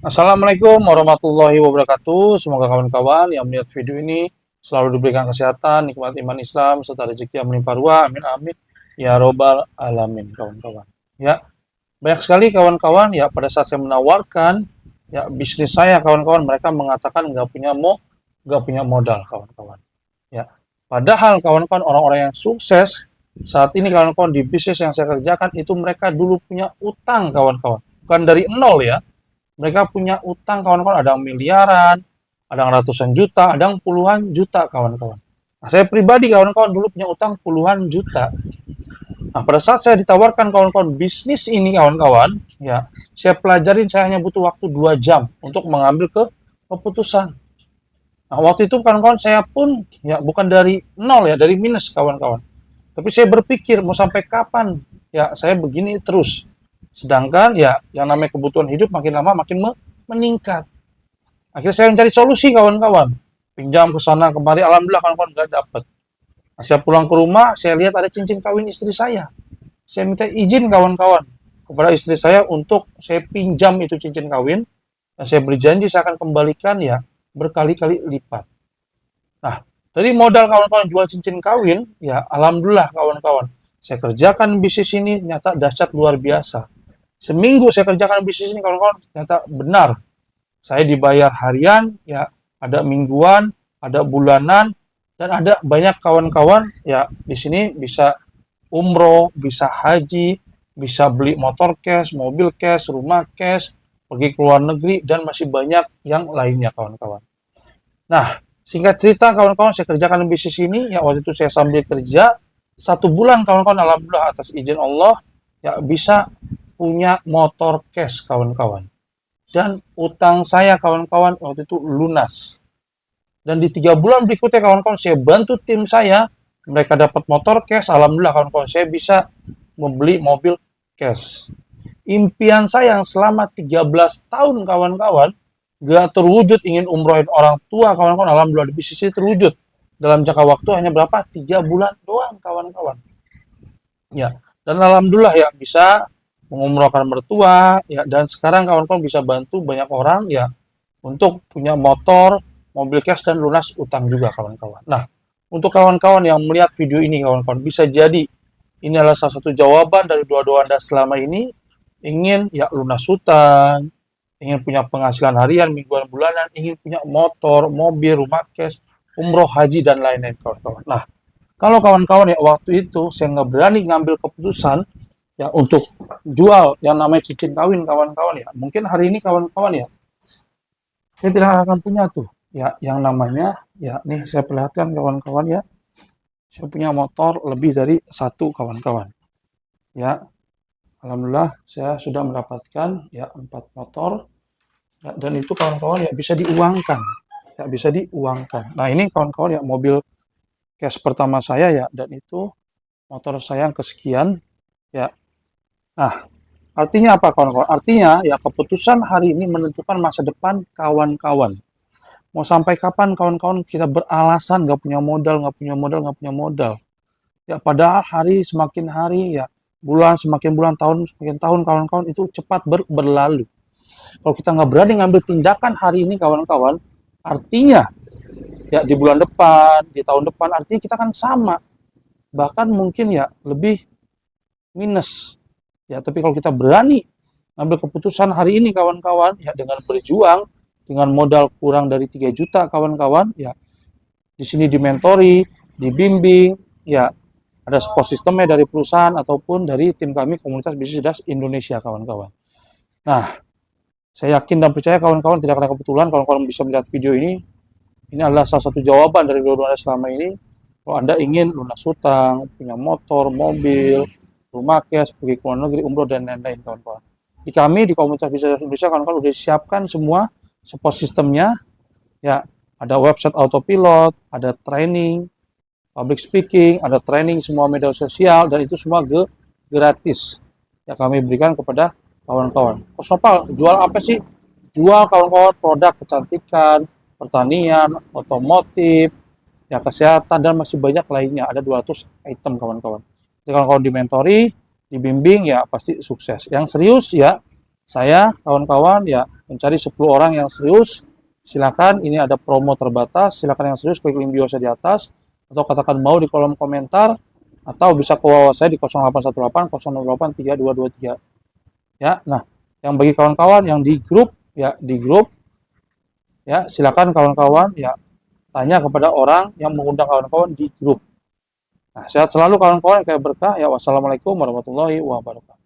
Assalamualaikum warahmatullahi wabarakatuh. Semoga kawan-kawan yang melihat video ini selalu diberikan kesehatan, nikmat iman Islam, serta rezeki yang melimpah ruah. Amin amin. Ya robbal alamin, kawan-kawan. Ya, banyak sekali kawan-kawan ya pada saat saya menawarkan ya bisnis saya, kawan-kawan, mereka mengatakan nggak punya modal, kawan-kawan. Ya, padahal kawan-kawan orang-orang yang sukses saat ini, kawan-kawan, di bisnis yang saya kerjakan itu mereka dulu punya utang, kawan-kawan, bukan dari nol ya. Mereka punya utang, kawan-kawan, ada yang miliaran, ada yang ratusan juta, ada yang puluhan juta, kawan-kawan. Nah, saya pribadi, kawan-kawan, dulu punya utang puluhan juta. Nah, pada saat saya ditawarkan, kawan-kawan, bisnis ini, kawan-kawan, ya, saya pelajarin, saya hanya butuh waktu 2 jam untuk mengambil keputusan. Nah, waktu itu, kawan-kawan, saya pun, ya, bukan dari nol ya, dari minus, kawan-kawan. Tapi saya berpikir, mau sampai kapan, ya, saya begini terus. Sedangkan, ya, yang namanya kebutuhan hidup makin lama makin meningkat. Akhirnya saya mencari solusi, kawan-kawan. Pinjam ke sana kemari, alhamdulillah kawan-kawan nggak dapat. Nah, saya pulang ke rumah, saya lihat ada cincin kawin istri saya. Saya minta izin, kawan-kawan, kepada istri saya untuk saya pinjam itu cincin kawin, dan saya berjanji saya akan kembalikan ya berkali-kali lipat. Nah, dari modal kawan-kawan jual cincin kawin, ya alhamdulillah kawan-kawan, saya kerjakan bisnis ini nyata dahsyat luar biasa. Seminggu saya kerjakan bisnis ini, kawan-kawan, ternyata benar. Saya dibayar harian, ya ada mingguan, ada bulanan, dan ada banyak kawan-kawan ya di sini bisa umroh, bisa haji, bisa beli motor cash, mobil cash, rumah cash, pergi ke luar negeri, dan masih banyak yang lainnya, kawan-kawan. Nah, singkat cerita, kawan-kawan, saya kerjakan bisnis ini, ya waktu itu saya sambil kerja, 1 bulan, kawan-kawan, alhamdulillah atas izin Allah, ya bisa punya motor cash, kawan-kawan. Dan utang saya, kawan-kawan, waktu itu lunas. Dan di 3 bulan berikutnya, kawan-kawan, saya bantu tim saya, mereka dapat motor cash, alhamdulillah, kawan-kawan, saya bisa membeli mobil cash. Impian saya yang selama 13 tahun, kawan-kawan, gak terwujud, ingin umrohin orang tua, kawan-kawan, alhamdulillah di bisnis ini terwujud. Dalam jangka waktu hanya berapa? 3 bulan doang, kawan-kawan. Ya, dan alhamdulillah ya bisa mengumrohkan mertua, ya, dan sekarang kawan-kawan bisa bantu banyak orang ya untuk punya motor, mobil cash, dan lunas utang juga, kawan-kawan. Nah, untuk kawan-kawan yang melihat video ini, kawan-kawan, bisa jadi ini adalah salah satu jawaban dari doa-doa Anda selama ini, ingin ya lunas utang, ingin punya penghasilan harian, mingguan, bulanan, ingin punya motor, mobil, rumah cash, umroh, haji, dan lain-lain, kawan-kawan. Nah, kalau kawan-kawan ya waktu itu saya nggak berani ngambil keputusan ya untuk jual yang namanya cincin kawin, kawan-kawan ya. Mungkin hari ini kawan-kawan ya, saya tidak akan punya tuh ya yang namanya ya nih saya perlihatkan kawan-kawan ya. Saya punya motor lebih dari satu, kawan-kawan. Ya, alhamdulillah saya sudah mendapatkan ya 4 motor ya, dan itu kawan-kawan ya bisa diuangkan. Ya bisa diuangkan. Nah, ini kawan-kawan ya mobil cash pertama saya ya, dan itu motor saya yang kesekian ya. Nah, artinya apa, kawan-kawan? Artinya ya keputusan hari ini menentukan masa depan kawan-kawan. Mau sampai kapan, kawan-kawan, kita beralasan nggak punya modal, nggak punya modal, nggak punya modal. Ya padahal hari semakin hari ya, bulan semakin bulan, tahun semakin tahun, kawan-kawan, itu cepat berlalu. Kalau kita nggak berani ngambil tindakan hari ini, kawan-kawan, artinya ya di bulan depan, di tahun depan, artinya kita kan sama. Bahkan mungkin ya lebih minus. Ya, tapi kalau kita berani ngambil keputusan hari ini, kawan-kawan, ya dengan berjuang, dengan modal kurang dari 3 juta, kawan-kawan, ya di sini dimentori, dibimbing, ya ada support sistemnya dari perusahaan ataupun dari tim kami komunitas bisnis das Indonesia, kawan-kawan. Nah, saya yakin dan percaya kawan-kawan tidak ada kebetulan kawan-kawan bisa melihat video ini. Ini adalah salah satu jawaban dari doa-doa Anda selama ini. Kalau Anda ingin lunas hutang, punya motor, mobil, rumah cash, pergi ke luar negeri, umroh, dan lain-lain, kawan-kawan. Di kami, di komunitas bisnis Indonesia, kawan-kawan sudah disiapkan semua support sistemnya. Ya, ada website autopilot, ada training, public speaking, ada training semua media sosial, dan itu semua gratis. Ya, kami berikan kepada kawan-kawan. Kosnopal, jual apa sih? Jual, kawan-kawan, produk kecantikan, pertanian, otomotif, ya kesehatan, dan masih banyak lainnya. Ada 200 item, kawan-kawan. Jadi kawan-kawan dimentori, dibimbing, ya pasti sukses. Yang serius ya, saya, kawan-kawan, ya mencari 10 orang yang serius. Silakan, ini ada promo terbatas. Silakan yang serius klik link bio saya di atas atau katakan mau di kolom komentar atau bisa ke WhatsApp saya di 0818 008 3223. Ya, nah, yang bagi kawan-kawan yang di grup ya silakan kawan-kawan ya tanya kepada orang yang mengundang kawan-kawan di grup. Nah, sehat selalu kawan-kawan, kayak berkah ya. Wassalamualaikum warahmatullahi wabarakatuh.